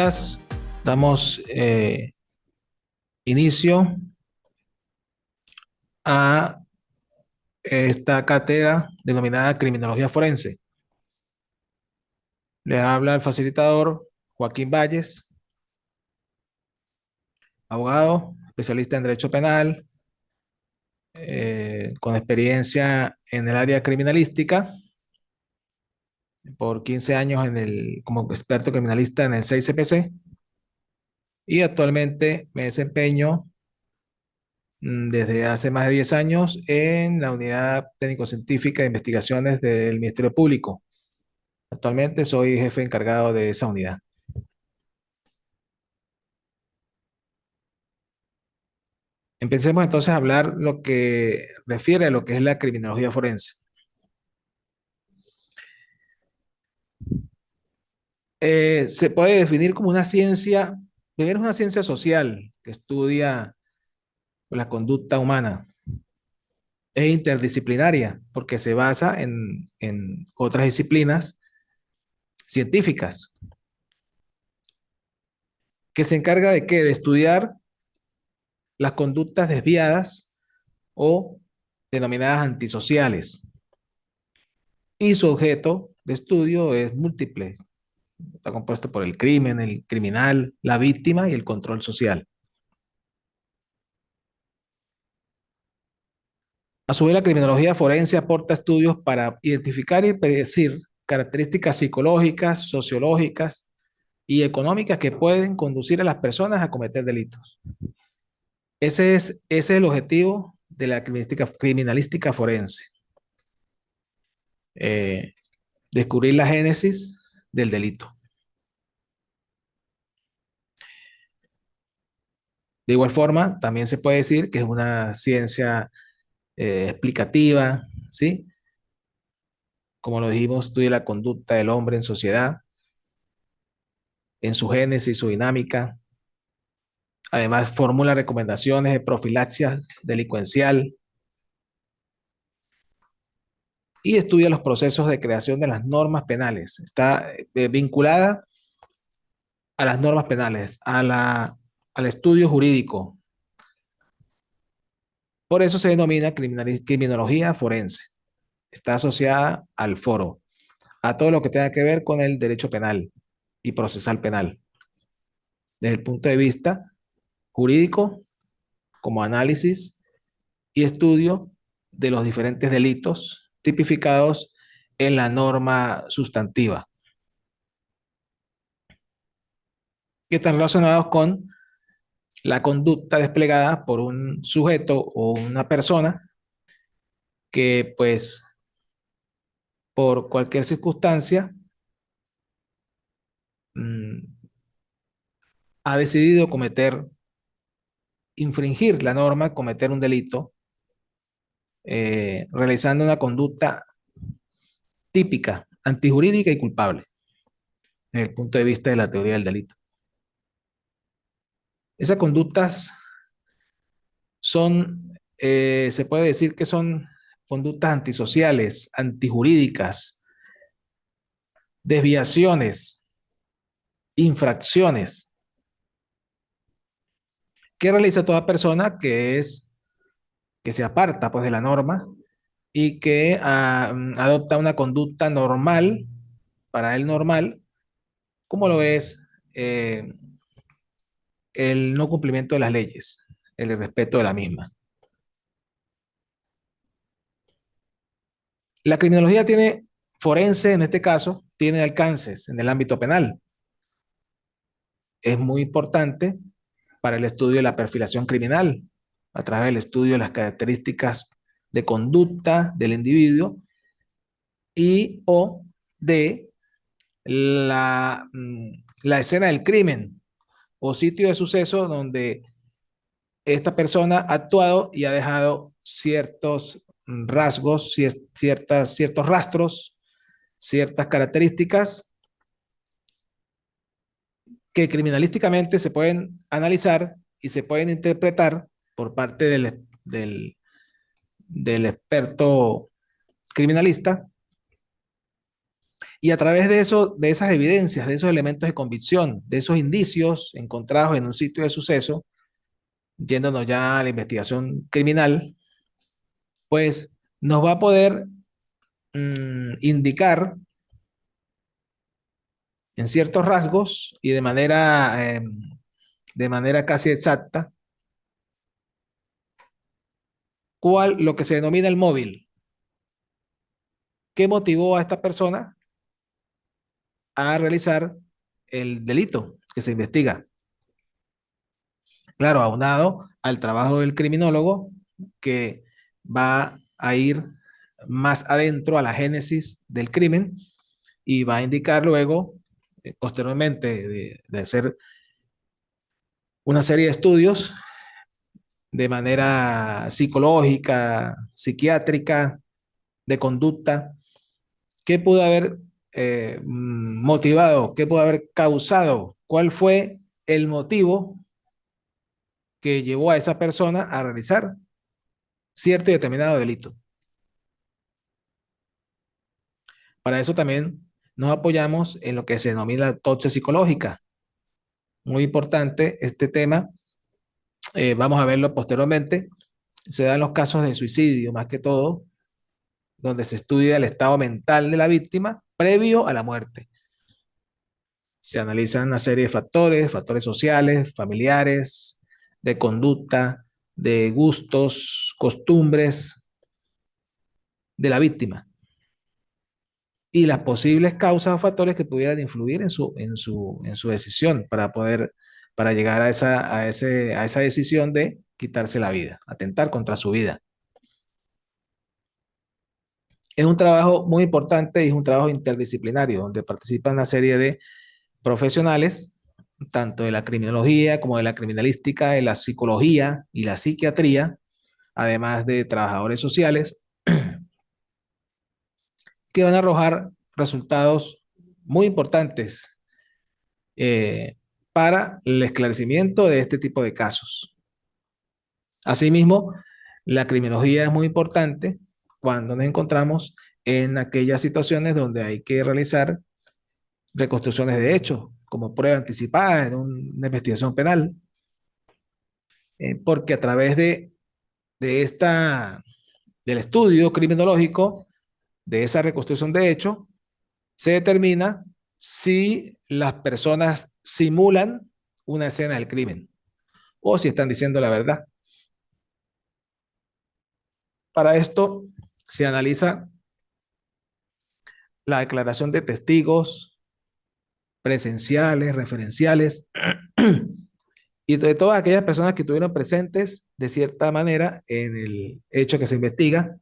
días. Damos inicio a esta cátedra denominada Criminología Forense. Les habla el facilitador Joaquín Valles, abogado, especialista en Derecho Penal, con experiencia en el área criminalística, por 15 años como experto criminalista en el 6CPC, y actualmente me desempeño desde hace más de 10 años en la Unidad Técnico-Científica de Investigaciones del Ministerio Público. Actualmente soy jefe encargado de esa unidad. Empecemos entonces a hablar lo que refiere a lo que es la criminología forense. Se puede definir como una ciencia, primero es una ciencia social que estudia la conducta humana. Es interdisciplinaria porque se basa en otras disciplinas científicas que se encarga de qué? De estudiar las conductas desviadas o denominadas antisociales. Y su objeto de estudio es múltiple. Está compuesto por el crimen, el criminal, la víctima y el control social. A su vez, la criminología forense aporta estudios para identificar y predecir características psicológicas, sociológicas y económicas que pueden conducir a las personas a cometer delitos. Ese es el objetivo de la criminalística forense. Eh, Descubrir la génesis del delito. De igual forma, también se puede decir que es una ciencia explicativa, ¿sí? Como lo dijimos, estudia la conducta del hombre en sociedad, en su génesis, su dinámica. Además, formula recomendaciones de profilaxia delincuencial y estudia los procesos de creación de las normas penales. Está vinculada a las normas penales, al estudio jurídico. Por eso se denomina criminología forense. Está asociada al foro, a todo lo que tenga que ver con el derecho penal y procesal penal, desde el punto de vista jurídico, como análisis y estudio de los diferentes delitos tipificados en la norma sustantiva, que están relacionados con la conducta desplegada por un sujeto o una persona que, pues, por cualquier circunstancia, mmm, ha decidido infringir la norma, cometer un delito, realizando una conducta típica, antijurídica y culpable, desde el punto de vista de la teoría del delito. Esas conductas se puede decir que son conductas antisociales, antijurídicas, desviaciones, infracciones, que realiza toda persona que se aparta pues de la norma y que adopta una conducta normal, para él normal, como lo es el no cumplimiento de las leyes, el irrespeto de la misma. La criminología forense en este caso, tiene alcances en el ámbito penal. Es muy importante para el estudio de la perfilación criminal, a través del estudio de las características de conducta del individuo y o de la escena del crimen o sitio de suceso donde esta persona ha actuado y ha dejado ciertos rasgos, ciertos rastros, ciertas características que criminalísticamente se pueden analizar y se pueden interpretar por parte del experto criminalista Y a través de eso, de esas evidencias, de esos elementos de convicción, de esos indicios encontrados en un sitio de suceso, yéndonos ya a la investigación criminal, pues nos va a poder indicar en ciertos rasgos y de manera casi exacta cuál lo que se denomina el móvil. ¿Qué motivó a esta persona a realizar el delito que se investiga? Claro, aunado al trabajo del criminólogo que va a ir más adentro a la génesis del crimen y va a indicar luego, posteriormente de hacer una serie de estudios de manera psicológica, psiquiátrica, de conducta, qué pudo haber motivado, qué pudo haber causado, cuál fue el motivo que llevó a esa persona a realizar cierto y determinado delito. Para eso también nos apoyamos en lo que se denomina autopsia psicológica. Muy importante este tema, vamos a verlo posteriormente. Se dan los casos de suicidio, más que todo, donde se estudia el estado mental de la víctima previo a la muerte. Se analizan una serie de factores, factores sociales, familiares, de conducta, de gustos, costumbres de la víctima y las posibles causas o factores que pudieran influir en su decisión para llegar a esa decisión de quitarse la vida, atentar contra su vida. Es un trabajo muy importante y es un trabajo interdisciplinario donde participan una serie de profesionales, tanto de la criminología como de la criminalística, de la psicología y la psiquiatría, además de trabajadores sociales, que van a arrojar resultados muy importantes eh, para el esclarecimiento de este tipo de casos. Asimismo, la criminología es muy importante cuando nos encontramos en aquellas situaciones donde hay que realizar reconstrucciones de hechos, como prueba anticipada en una investigación penal, porque a través de del estudio criminológico, de esa reconstrucción de hechos, se determina si las personas simulan una escena del crimen o si están diciendo la verdad. Para esto se analiza la declaración de testigos presenciales, referenciales, y de todas aquellas personas que estuvieron presentes de cierta manera en el hecho que se investiga,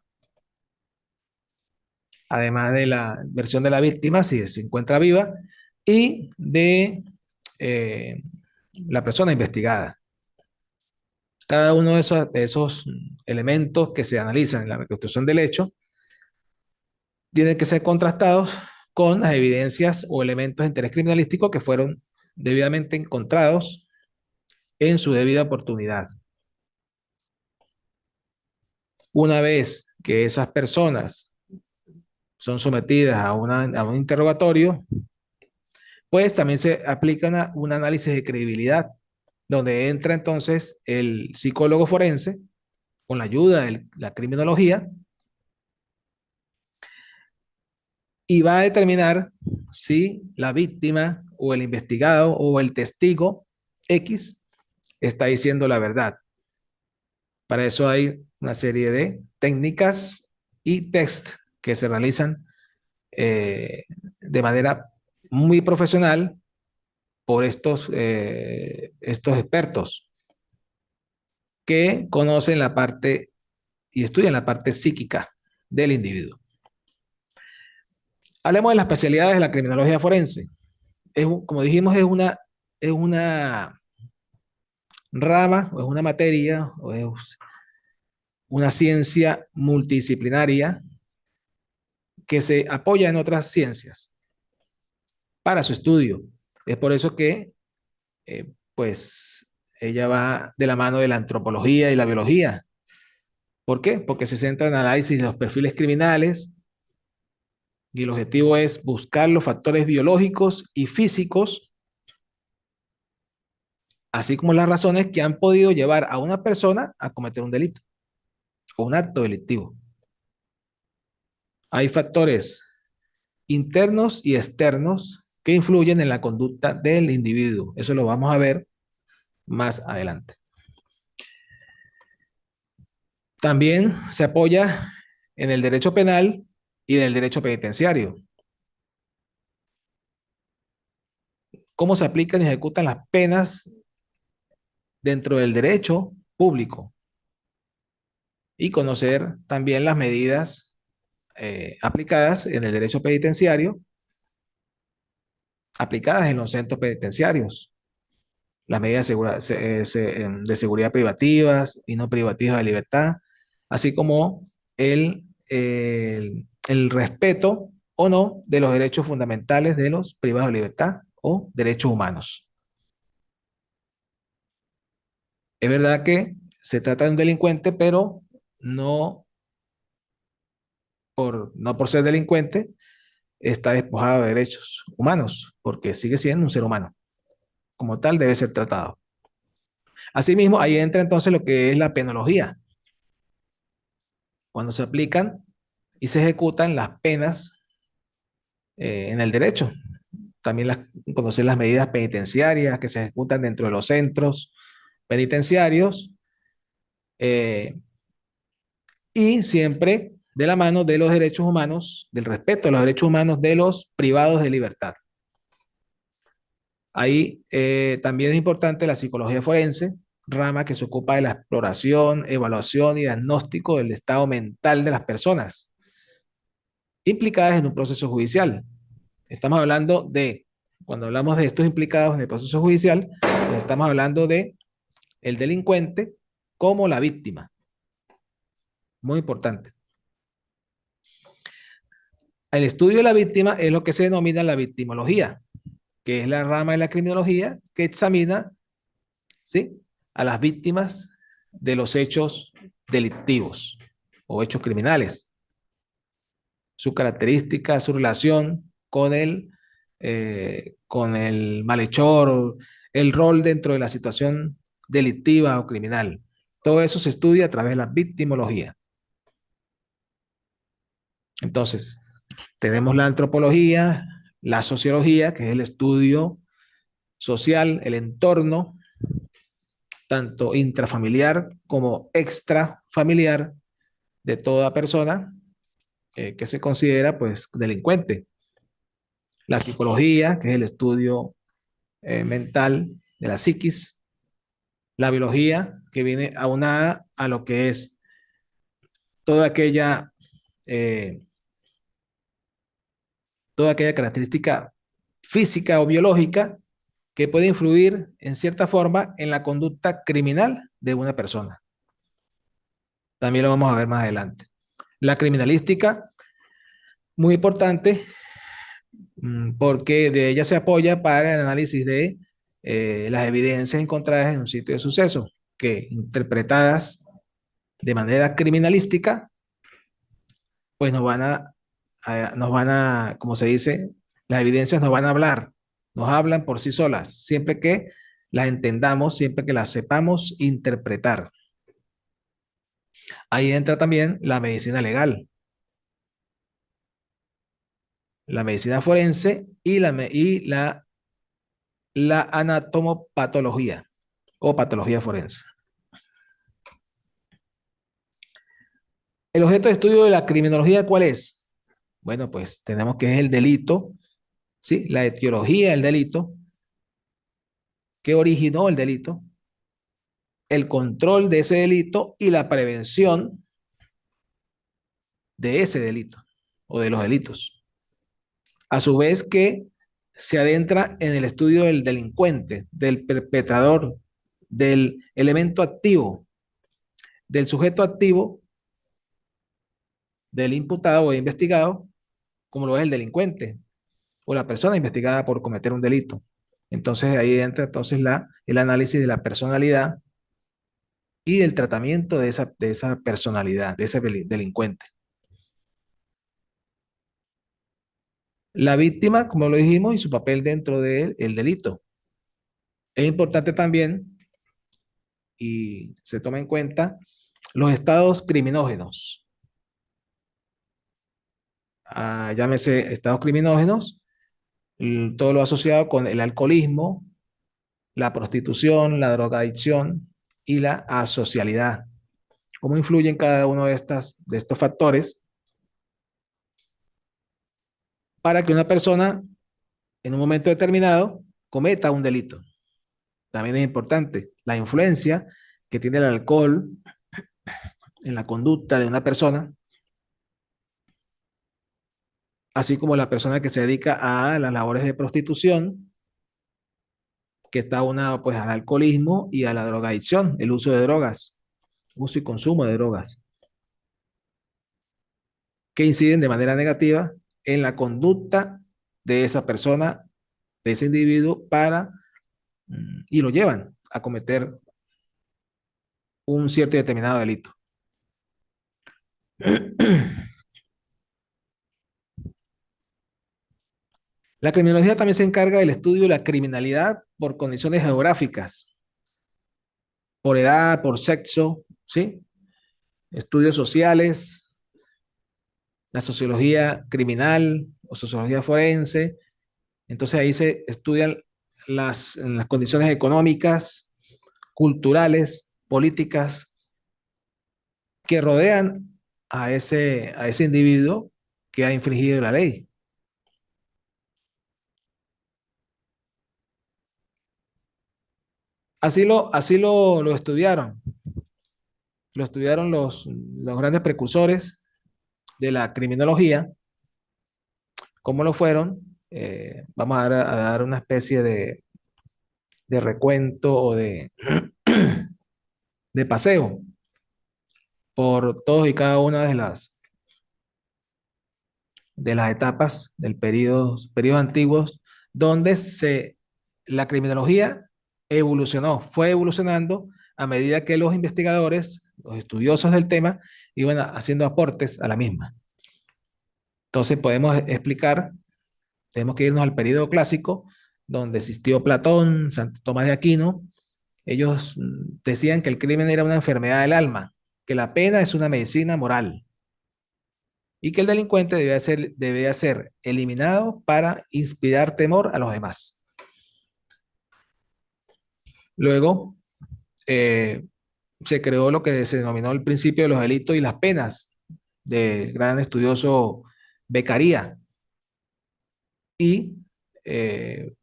además de la versión de la víctima, si se encuentra viva, y de eh, la persona investigada. Cada uno de esos elementos que se analizan en la reconstrucción del hecho tienen que ser contrastados con las evidencias o elementos de interés criminalístico que fueron debidamente encontrados en su debida oportunidad. Una vez que esas personas son sometidas a un interrogatorio, pues también se aplica un análisis de credibilidad, donde entra entonces el psicólogo forense con la ayuda de la criminología y va a determinar si la víctima o el investigado o el testigo X está diciendo la verdad. Para eso hay una serie de técnicas y test que se realizan de manera muy profesional por estos expertos que conocen la parte y estudian la parte psíquica del individuo. Hablemos de las especialidades de la criminología forense. Como dijimos, es una rama, o es una materia, o es una ciencia multidisciplinaria que se apoya en otras ciencias para su estudio. Es por eso que, pues, ella va de la mano de la antropología y la biología. ¿Por qué? Porque se centra en análisis de los perfiles criminales, Y el objetivo es buscar los factores biológicos y físicos, así como las razones que han podido llevar a una persona a cometer un delito o un acto delictivo. Hay factores internos y externos que influyen en la conducta del individuo. Eso lo vamos a ver más adelante. También se apoya en el derecho penal y en el derecho penitenciario. Cómo se aplican y ejecutan las penas dentro del derecho público y conocer también las medidas aplicadas en el derecho penitenciario, aplicadas en los centros penitenciarios, las medidas de seguridad privativas y no privativas de libertad, así como el respeto o no de los derechos fundamentales de los privados de libertad o derechos humanos. Es verdad que se trata de un delincuente, pero no no por ser delincuente está despojado de derechos humanos, porque sigue siendo un ser humano. Como tal, debe ser tratado. Asimismo, ahí entra entonces lo que es la penología, cuando se aplican y se ejecutan las penas en el derecho. También conocer las medidas penitenciarias que se ejecutan dentro de los centros penitenciarios eh, y siempre de la mano de los derechos humanos, del respeto a los derechos humanos de los privados de libertad. Ahí también es importante la psicología forense, rama que se ocupa de la exploración, evaluación y diagnóstico del estado mental de las personas implicadas en un proceso judicial. Estamos hablando de, cuando hablamos de estos implicados en el proceso judicial, pues estamos hablando de el delincuente como la víctima. Muy importante. El estudio de la víctima es lo que se denomina la victimología, que es la rama de la criminología que examina, ¿sí?, a las víctimas de los hechos delictivos o hechos criminales, su característica, su relación con el malhechor, el rol dentro de la situación delictiva o criminal. Todo eso se estudia a través de la victimología. Entonces, tenemos la antropología, la sociología, que es el estudio social, el entorno, tanto intrafamiliar como extrafamiliar de toda persona que se considera pues delincuente. La psicología, que es el estudio mental de la psiquis. La biología, que viene aunada a lo que es toda aquella, eh, toda aquella característica física o biológica que puede influir en cierta forma en la conducta criminal de una persona. También lo vamos a ver más adelante. La criminalística, muy importante, porque de ella se apoya para el análisis de las evidencias encontradas en un sitio de suceso, que interpretadas de manera criminalística, pues como se dice, las evidencias nos van a hablar, nos hablan por sí solas, siempre que las entendamos, siempre que las sepamos interpretar. Ahí entra también la medicina legal, la medicina forense y la anatomopatología o patología forense. El objeto de estudio de la criminología, ¿cuál es? Bueno, pues tenemos que es el delito, ¿sí? La etiología del delito, qué originó el delito, el control de ese delito y la prevención de ese delito o de los delitos. A su vez que se adentra en el estudio del delincuente, del perpetrador, del elemento activo, del sujeto activo, del imputado o investigado, como lo es el delincuente o la persona investigada por cometer un delito. Entonces ahí entra entonces el análisis de la personalidad y del tratamiento de esa personalidad, de ese delincuente. la víctima, como lo dijimos, y su papel dentro del delito. Es importante también, y se toma en cuenta, los estados criminógenos. Llámese estados criminógenos, todo lo asociado con el alcoholismo, la prostitución, la drogadicción y la asocialidad. ¿Cómo influyen cada uno de estos factores para que una persona en un momento determinado cometa un delito? También es importante la influencia que tiene el alcohol en la conducta de una persona, así como la persona que se dedica a las labores de prostitución, que está unado pues al alcoholismo y a la drogadicción, el uso de drogas, uso y consumo de drogas, que inciden de manera negativa en la conducta de esa persona, de ese individuo, y lo llevan a cometer un cierto y determinado delito. La criminología también se encarga del estudio de la criminalidad por condiciones geográficas, por edad, por sexo, ¿sí? Estudios sociales, la sociología criminal o sociología forense. Entonces ahí se estudian las condiciones económicas, culturales, políticas que rodean a ese individuo que ha infringido la ley. Lo estudiaron. Lo estudiaron los grandes precursores de la criminología. ¿Cómo lo fueron? Vamos a dar una especie de recuento o de paseo por todos y cada una de las etapas del periodo antiguos, donde la criminología evolucionó, fue evolucionando a medida que los investigadores, los estudiosos del tema, iban haciendo aportes a la misma. Entonces podemos explicar, tenemos que irnos al periodo clásico, donde existió Platón, Santo Tomás de Aquino. Ellos decían que el crimen era una enfermedad del alma, que la pena es una medicina moral y que el delincuente debía ser eliminado para inspirar temor a los demás. Luego se creó lo que se denominó el principio de los delitos y las penas del gran estudioso Beccaria. Y eh,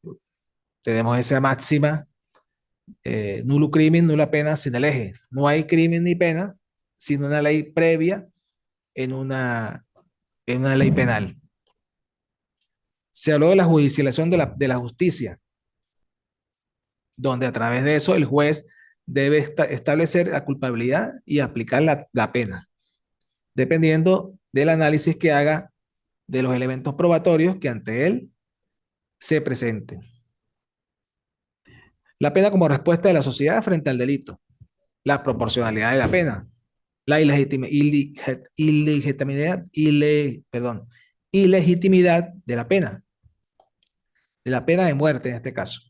tenemos esa máxima, nullo crimen, nulla pena sin el eje. No hay crimen ni pena sin una ley previa en en una ley penal. Se habló de la judicialización de la justicia, donde a través de eso el juez debe establecer la culpabilidad y aplicar la pena, dependiendo del análisis que haga de los elementos probatorios que ante él se presenten. La pena como respuesta de la sociedad frente al delito, la proporcionalidad de la pena, la ilegitimidad de la pena de muerte en este caso,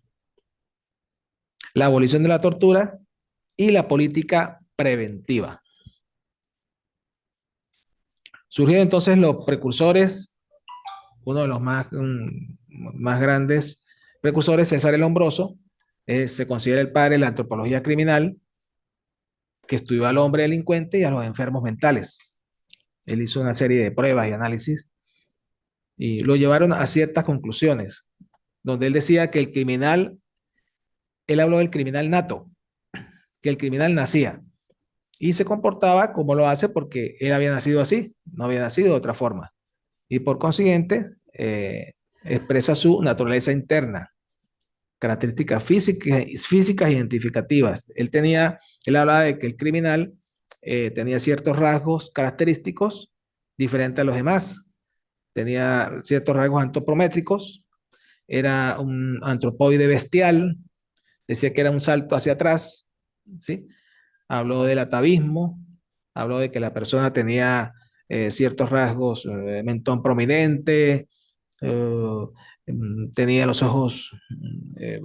la abolición de la tortura y la política preventiva. Surgieron entonces los precursores, uno de los más grandes precursores, César el Hombroso, se considera el padre de la antropología criminal, que estudió al hombre delincuente y a los enfermos mentales. Él hizo una serie de pruebas y análisis y lo llevaron a ciertas conclusiones, donde él decía que el criminal, él habló del criminal nato, que el criminal nacía y se comportaba como lo hace porque él había nacido así, no había nacido de otra forma. Y por consiguiente, expresa su naturaleza interna, características físicas identificativas. Él hablaba de que el criminal tenía ciertos rasgos característicos diferentes a los demás. Tenía ciertos rasgos antropométricos, era un antropoide bestial, decía que era un salto hacia atrás, ¿sí? Habló del atavismo, habló de que la persona tenía ciertos rasgos, mentón prominente, eh, tenía los ojos eh,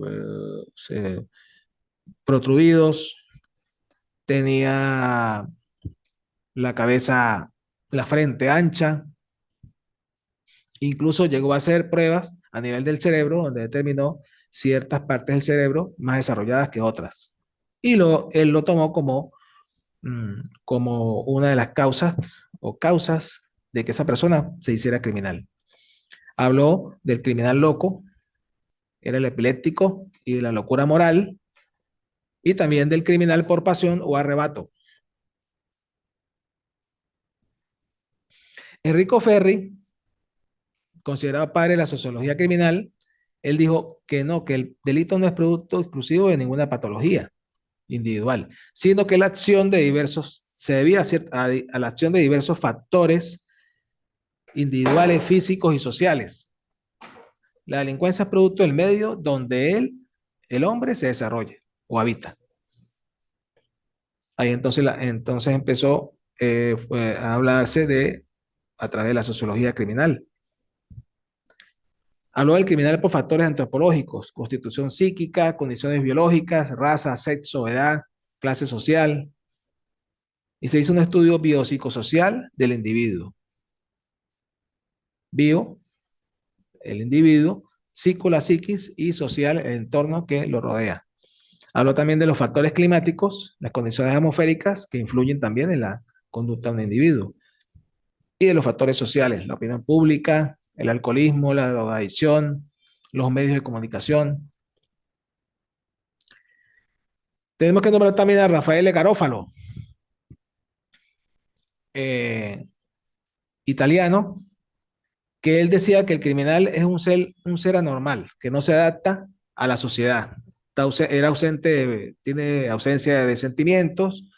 protruidos, tenía la cabeza, la frente ancha, incluso llegó a hacer pruebas a nivel del cerebro donde determinó ciertas partes del cerebro más desarrolladas que otras. Y él lo tomó como una de las causas o causas de que esa persona se hiciera criminal. Habló del criminal loco, era el epiléptico y de la locura moral, y también del criminal por pasión o arrebato. Enrico Ferri, considerado padre de la sociología criminal, él dijo que no, que el delito no es producto exclusivo de ninguna patología individual, sino que la acción de diversos, se debía a la acción de diversos factores individuales, físicos y sociales. La delincuencia es producto del medio donde el hombre, se desarrolla o habita. Ahí entonces empezó a hablarse a través de la sociología criminal. Habló del criminal por factores antropológicos, constitución psíquica, condiciones biológicas, raza, sexo, edad, clase social, y se hizo un estudio biopsicosocial del individuo. Bio, el individuo, psico, la psiquis, y social, el entorno que lo rodea. Habló también de los factores climáticos, las condiciones atmosféricas que influyen también en la conducta de un individuo, y de los factores sociales, la opinión pública, el alcoholismo, la drogadicción, los medios de comunicación. Tenemos que nombrar también a Rafael Garófalo, eh, italiano, que él decía que el criminal es un ser anormal, que no se adapta a la sociedad. Era ausente, tiene ausencia de sentimientos,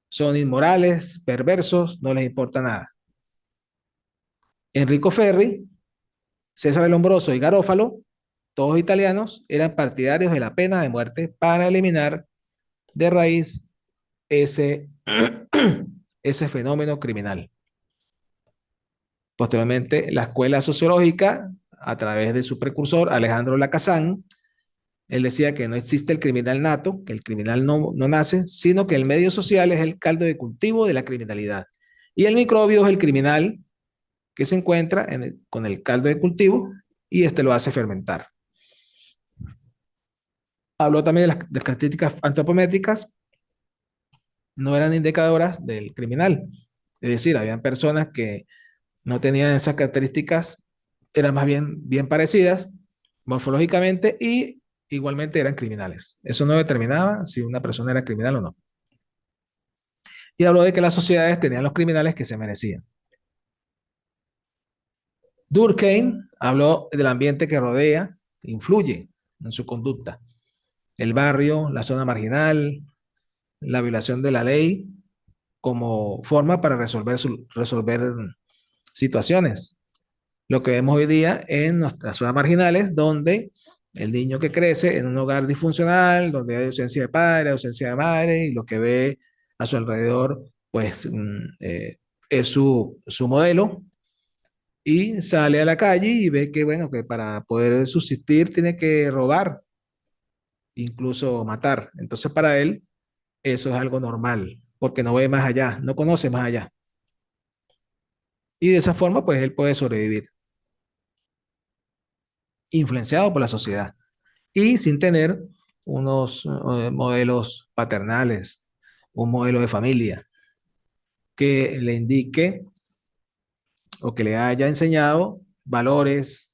son inmorales, perversos, no les importa nada. Enrico Ferri, César el Lombroso y Garófalo, todos italianos, eran partidarios de la pena de muerte para eliminar de raíz ese, ese fenómeno criminal. Posteriormente, la escuela sociológica, a través de su precursor, Alejandro Lacazán, él decía que no existe el criminal nato, que el criminal no nace, sino que el medio social es el caldo de cultivo de la criminalidad. Y el microbio es el criminal que se encuentra con el caldo de cultivo y este lo hace fermentar. Habló también de las características antropométricas, no eran indicadoras del criminal. Es decir, habían personas que no tenían esas características, eran más bien parecidas morfológicamente y igualmente eran criminales. Eso no determinaba si una persona era criminal o no. Y habló de que las sociedades tenían los criminales que se merecían. Durkheim habló del ambiente que rodea, influye en su conducta. El barrio, la zona marginal, la violación de la ley como forma para resolver situaciones. Lo que vemos hoy día en nuestras zonas marginales, donde el niño que crece en un hogar disfuncional, donde hay ausencia de padre, ausencia de madre, y lo que ve a su alrededor, pues es su modelo, y sale a la calle y ve que, bueno, que para poder subsistir tiene que robar, incluso matar. Entonces, para él, eso es algo normal, porque no ve más allá, no conoce más allá. Y de esa forma, pues él puede sobrevivir, influenciado por la sociedad y sin tener unos modelos paternales, un modelo de familia que le indique o que le haya enseñado valores,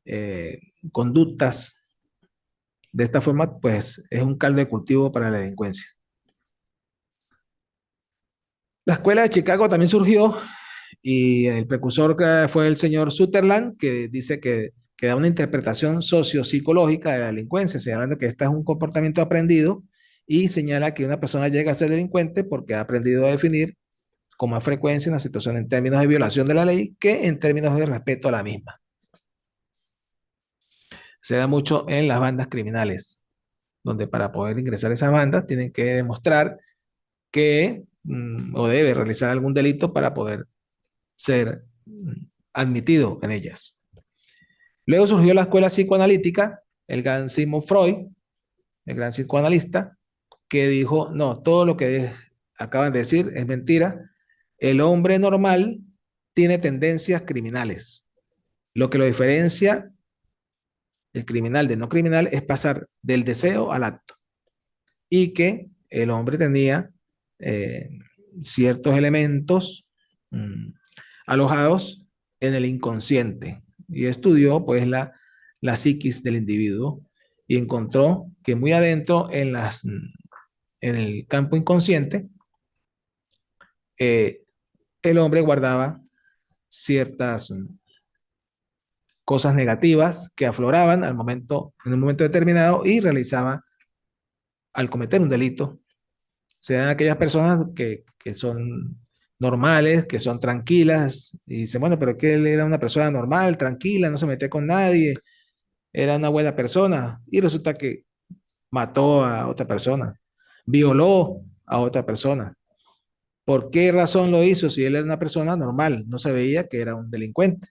eh, conductas. De esta forma, pues es un caldo de cultivo para la delincuencia. La escuela de Chicago también surgió y el precursor fue el señor Sutherland, que dice que da una interpretación sociopsicológica de la delincuencia, señalando que este es un comportamiento aprendido y señala que una persona llega a ser delincuente porque ha aprendido a definir con más frecuencia una situación en términos de violación de la ley que en términos de respeto a la misma. Se da mucho en las bandas criminales, donde para poder ingresar a esas bandas tienen que demostrar que o debe realizar algún delito para poder ser admitido en ellas. Luego surgió la escuela psicoanalítica, el gran Sigmund Freud, el gran psicoanalista, que dijo, no, todo lo que acaban de decir es mentira. El hombre normal tiene tendencias criminales. Lo que lo diferencia el criminal de no criminal es pasar del deseo al acto. Y que el hombre tenía eh, ciertos elementos mmm, alojados en el inconsciente. Y estudió pues la psiquis del individuo y encontró que muy adentro en el campo inconsciente, eh, el hombre guardaba ciertas cosas negativas que afloraban en un momento determinado y realizaba al cometer un delito. Sean aquellas personas que son normales, que son tranquilas, y dicen, bueno, pero que él era una persona normal, tranquila, no se metía con nadie, era una buena persona, y resulta que mató a otra persona, violó a otra persona. ¿Por qué razón lo hizo si él era una persona normal? No se veía que era un delincuente.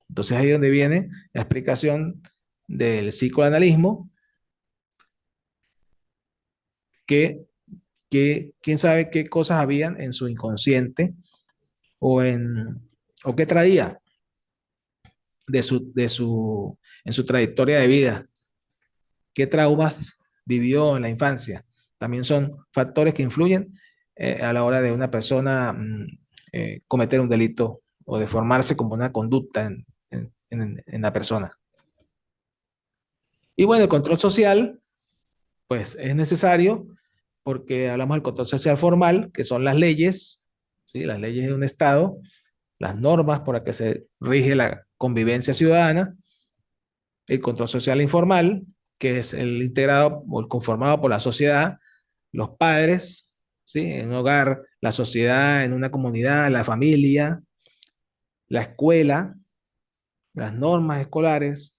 Entonces ahí es donde viene la explicación del psicoanalismo, que, que quién sabe qué cosas habían en su inconsciente o, o qué traía en su trayectoria de vida, qué traumas vivió en la infancia. También son factores que influyen a la hora de una persona cometer un delito o de formarse como una conducta en la persona. Y bueno, el control social, pues es necesario porque hablamos del control social formal, que son las leyes, ¿sí? Las leyes de un Estado, las normas por las que se rige la convivencia ciudadana, el control social informal, que es el integrado o el conformado por la sociedad, los padres, ¿sí? En un hogar, la sociedad, en una comunidad, la familia, la escuela, las normas escolares,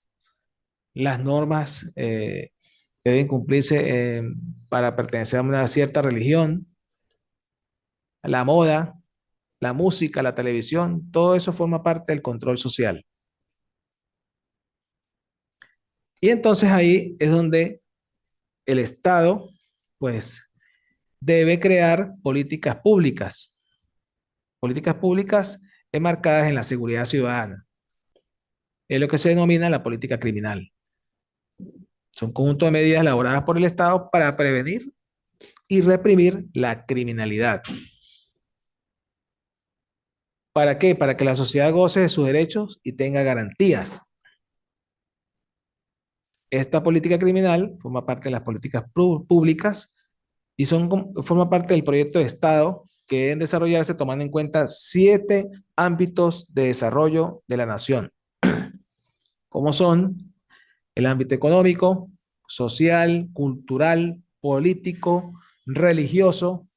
las normas que deben cumplirse para pertenecer a una cierta religión, la moda, la música, la televisión, todo eso forma parte del control social. Y entonces ahí es donde el Estado, pues, debe crear políticas públicas enmarcadas en la seguridad ciudadana. Es lo que se denomina la política criminal. Son un conjunto de medidas elaboradas por el Estado para prevenir y reprimir la criminalidad. ¿Para qué? Para que la sociedad goce de sus derechos y tenga garantías. Esta política criminal forma parte de las políticas públicas y forma parte del proyecto de Estado que deben desarrollarse tomando en cuenta 7 ámbitos de desarrollo de la nación, como son el ámbito económico, social, cultural, político, religioso,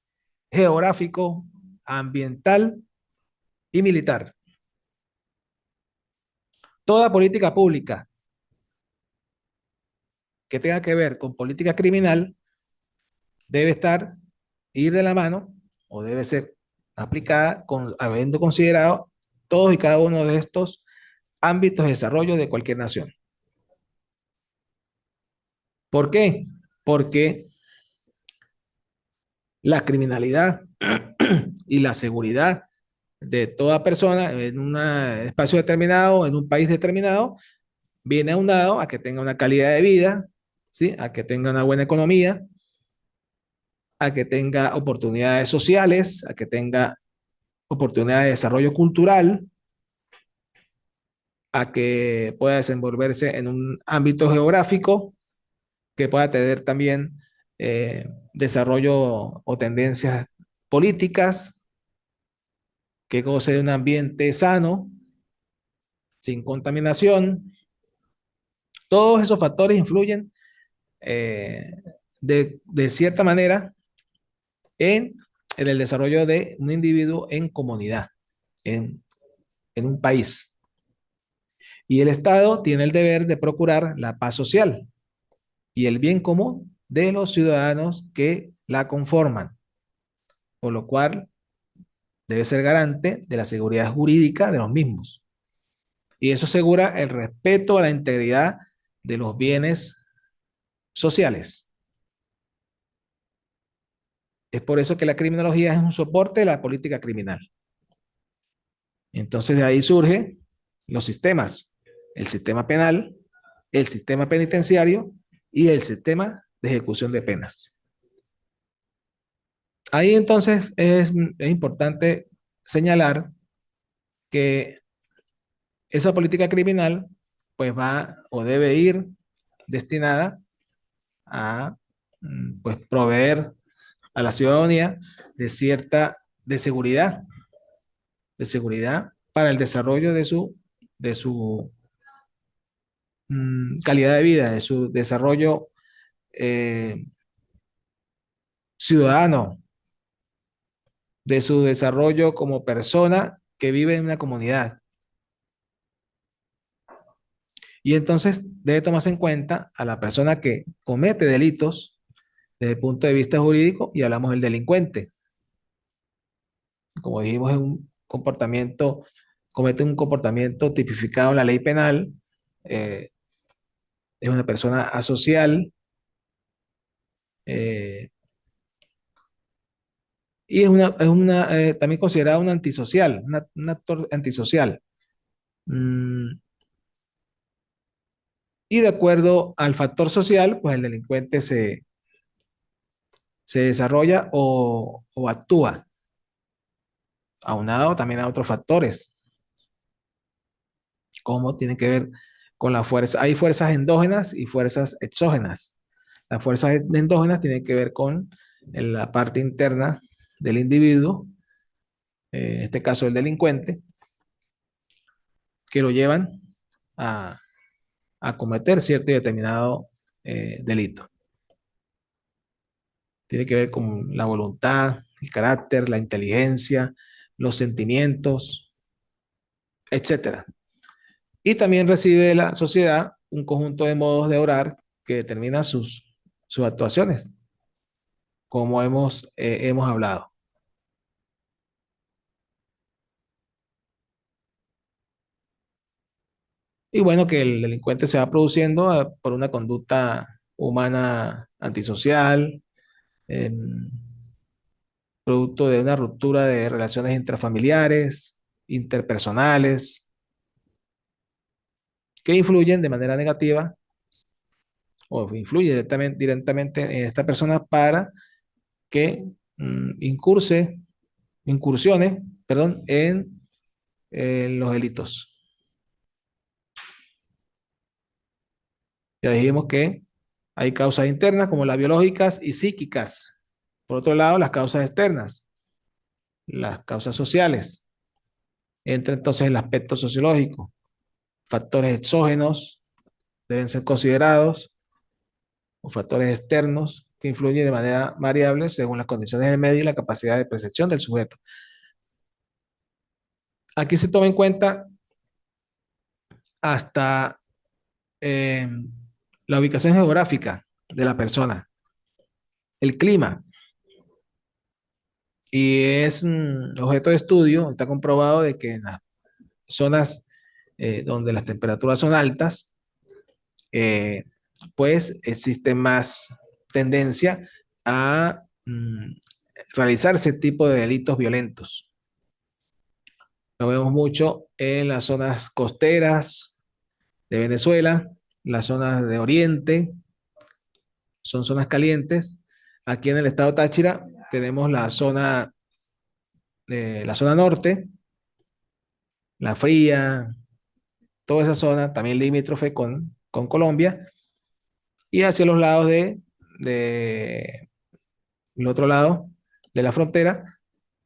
geográfico, ambiental y militar. Toda política pública que tenga que ver con política criminal debe ir de la mano o debe ser aplicada habiendo considerado todos y cada uno de estos ámbitos de desarrollo de cualquier nación. ¿Por qué? Porque la criminalidad y la seguridad de toda persona en un espacio determinado, en un país determinado, viene aunado a que tenga una calidad de vida, ¿sí? A que tenga una buena economía, a que tenga oportunidades sociales, a que tenga oportunidades de desarrollo cultural, a que pueda desenvolverse en un ámbito geográfico, que pueda tener también desarrollo o tendencias políticas, que goce de un ambiente sano, sin contaminación. Todos esos factores influyen eh, de cierta manera en, en el desarrollo de un individuo en comunidad, en, en un país. Y el Estado tiene el deber de procurar la paz social y el bien común de los ciudadanos que la conforman, por lo cual debe ser garante de la seguridad jurídica de los mismos. Y eso asegura el respeto a la integridad de los bienes sociales. Es por eso que la criminología es un soporte de la política criminal. Entonces de ahí surgen los sistemas, el sistema penal, el sistema penitenciario y el sistema de ejecución de penas. Ahí entonces es importante señalar que esa política criminal pues va o debe ir destinada a pues proveer a la ciudadanía de cierta de seguridad para el desarrollo de su calidad de vida, de su desarrollo eh, ciudadano, de su desarrollo como persona que vive en una comunidad. Y entonces debe tomarse en cuenta a la persona que comete delitos desde el punto de vista jurídico y hablamos del delincuente. Como dijimos, es un comportamiento, comete un comportamiento tipificado en la ley penal, eh, es una persona asocial eh, y también considerada un antisocial, un actor antisocial. Mm, y de acuerdo al factor social, pues el delincuente se desarrolla o actúa, aunado también a otros factores, como tiene que ver con la fuerza. Hay fuerzas endógenas y fuerzas exógenas. Las fuerzas endógenas tienen que ver con la parte interna del individuo, en este caso el delincuente, que lo llevan a, a cometer cierto y determinado delito. Tiene que ver con la voluntad, el carácter, la inteligencia, los sentimientos, etcétera. Y también recibe de la sociedad un conjunto de modos de orar que determinan sus actuaciones, como hemos hablado. Y bueno, que el delincuente se va produciendo por una conducta humana antisocial, eh, producto de una ruptura de relaciones intrafamiliares, interpersonales, que influyen de manera negativa o influye directamente en esta persona para que incursione, perdón, en los delitos. Ya dijimos que hay causas internas como las biológicas y psíquicas. Por otro lado, las causas externas, las causas sociales. Entra entonces el aspecto sociológico. Factores exógenos deben ser considerados o factores externos que influyen de manera variable según las condiciones del medio y la capacidad de percepción del sujeto. Aquí se toma en cuenta hasta eh, la ubicación geográfica de la persona, el clima, y es objeto de estudio, está comprobado de que en las zonas donde las temperaturas son altas, eh, pues existe más tendencia a realizar ese tipo de delitos violentos. Lo vemos mucho en las zonas costeras de Venezuela, las zonas de Oriente, son zonas calientes. Aquí en el estado Táchira tenemos la zona norte, la fría, toda esa zona, también limítrofe con Colombia, y hacia los lados de el otro lado de la frontera,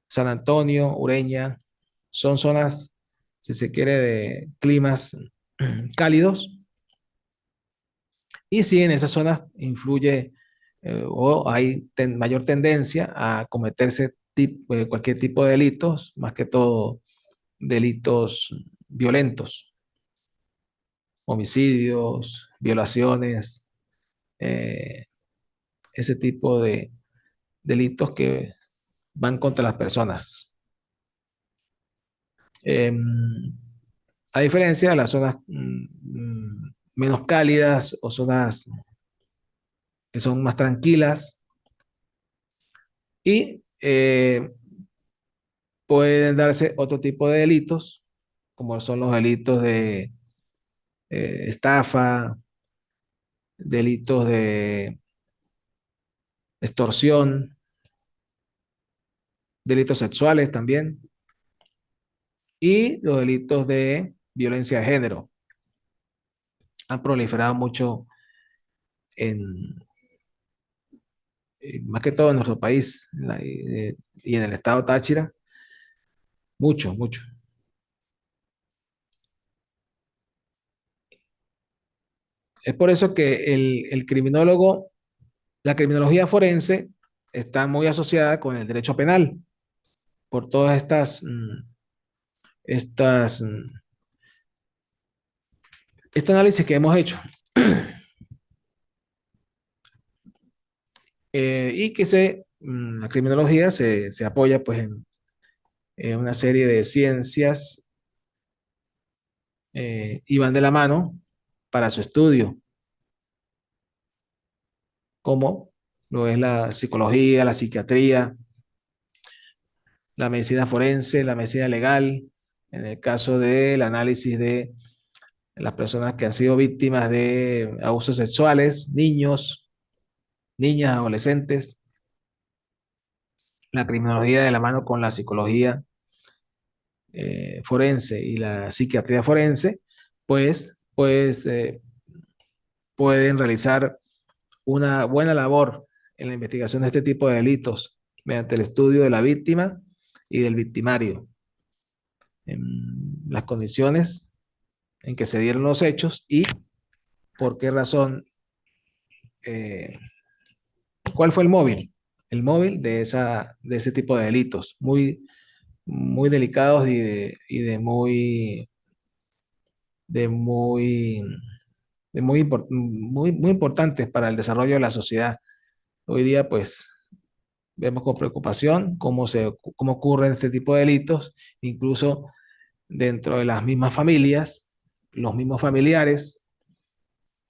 San Antonio, Ureña, son zonas, si se quiere, de climas cálidos, y sí, en esas zonas influye o hay mayor tendencia a cometerse cualquier tipo de delitos, más que todo delitos violentos, homicidios, violaciones, eh, ese tipo de delitos que van contra las personas. Em, A diferencia de las zonas menos cálidas o zonas que son más tranquilas y pueden darse otro tipo de delitos, como son los delitos de estafa, delitos de extorsión, delitos sexuales también, y los delitos de violencia de género. Han proliferado mucho en, más que todo en nuestro país y en el estado Táchira, mucho, mucho. Es por eso que el criminólogo, la criminología forense está muy asociada con el derecho penal, por todas estas, este análisis que hemos hecho. Y que la criminología se apoya pues en una serie de ciencias y van de la mano para su estudio, como lo es la psicología, la psiquiatría, la medicina forense, la medicina legal, en el caso del análisis de las personas que han sido víctimas de abusos sexuales, niños, niñas, adolescentes, la criminología de la mano con la psicología forense y la psiquiatría forense, pues pueden realizar una buena labor en la investigación de este tipo de delitos mediante el estudio de la víctima y del victimario, en las condiciones en que se dieron los hechos y por qué razón, eh, cuál fue el móvil de ese tipo de delitos, muy, muy delicados de muy, muy importantes para el desarrollo de la sociedad. Hoy día, pues, vemos con preocupación cómo ocurren este tipo de delitos, incluso dentro de las mismas familias, los mismos familiares,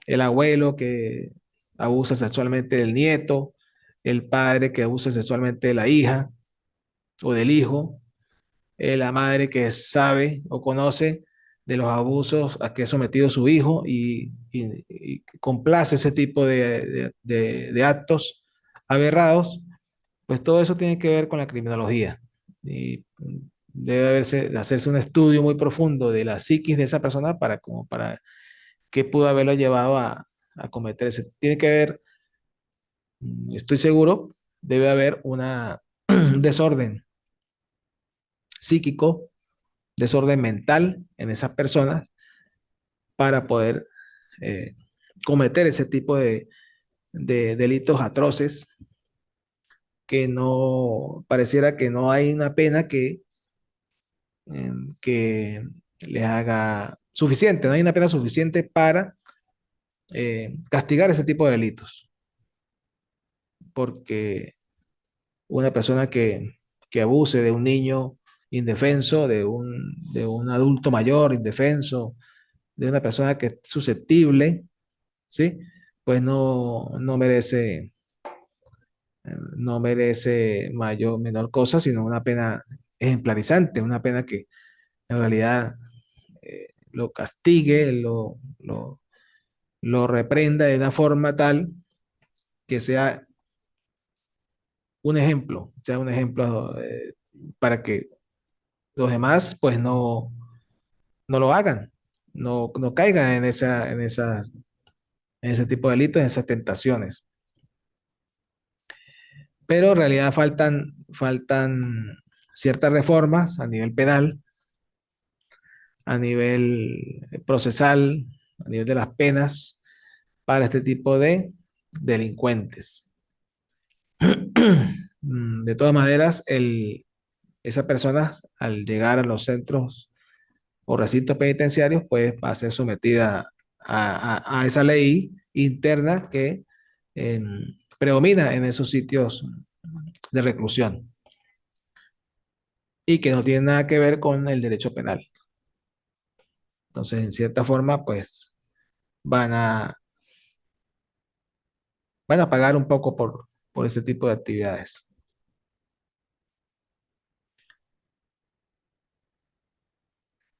el abuelo que abusa sexualmente del nieto, el padre que abusa sexualmente de la hija o del hijo, la madre que sabe o conoce de los abusos a que es sometido su hijo y complace ese tipo de actos aberrados, pues todo eso tiene que ver con la criminología. Y debe hacerse un estudio muy profundo de la psiquis de esa persona como para qué pudo haberlo llevado a cometer ese. Tiene que haber, estoy seguro, debe haber un desorden psíquico, desorden mental en esas personas para poder eh, cometer ese tipo de delitos atroces que no pareciera que no hay una pena que les haga suficiente, no hay una pena suficiente para castigar ese tipo de delitos, porque una persona que abuse de un niño indefenso, de un adulto mayor indefenso, de una persona que es susceptible, ¿sí? Pues no merece, no merece menor cosa, sino una pena ejemplarizante, una pena que en realidad lo castigue, lo reprenda de una forma tal que sea un ejemplo para que los demás pues no lo hagan, no caigan en ese tipo de delitos, en esas tentaciones. Pero en realidad faltan ciertas reformas a nivel penal, a nivel procesal, a nivel de las penas para este tipo de delincuentes. De todas maneras, esas personas al llegar a los centros o recintos penitenciarios, pues va a ser sometida a esa ley interna que eh, predomina en esos sitios de reclusión y que no tiene nada que ver con el derecho penal. Entonces, en cierta forma, pues van a, van a pagar un poco por ese tipo de actividades.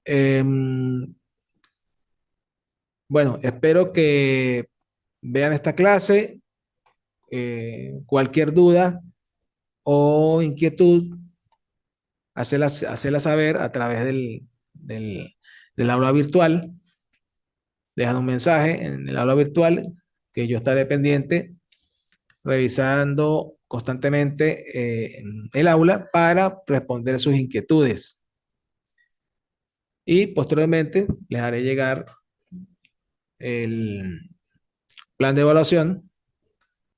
Em, bueno, espero que vean esta clase. Cualquier duda o inquietud, hacerla saber a través del aula virtual. Dejan un mensaje en el aula virtual que yo estaré pendiente revisando constantemente el aula para responder sus inquietudes. Y posteriormente les haré llegar el plan de evaluación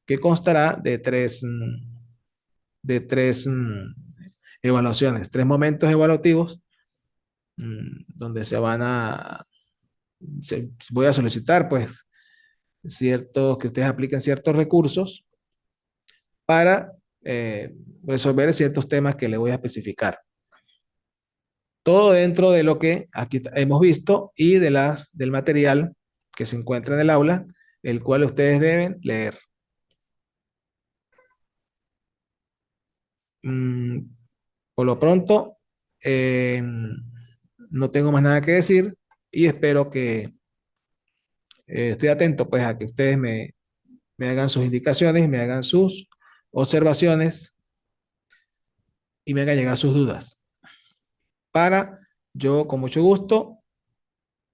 que constará de tres evaluaciones, tres momentos evaluativos donde voy a solicitar pues que ustedes apliquen ciertos recursos para resolver ciertos temas que les voy a especificar. Todo dentro de lo que aquí hemos visto y del material que se encuentra en el aula, el cual ustedes deben leer. Mm, por lo pronto, no tengo más nada que decir y espero que estoy atento pues a que ustedes me hagan sus indicaciones, me hagan sus observaciones y me hagan llegar sus dudas para yo con mucho gusto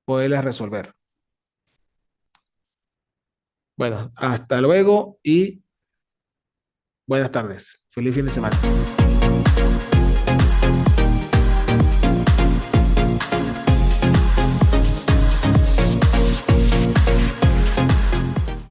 poderlas resolver. Bueno, hasta luego y buenas tardes. Feliz fin de semana.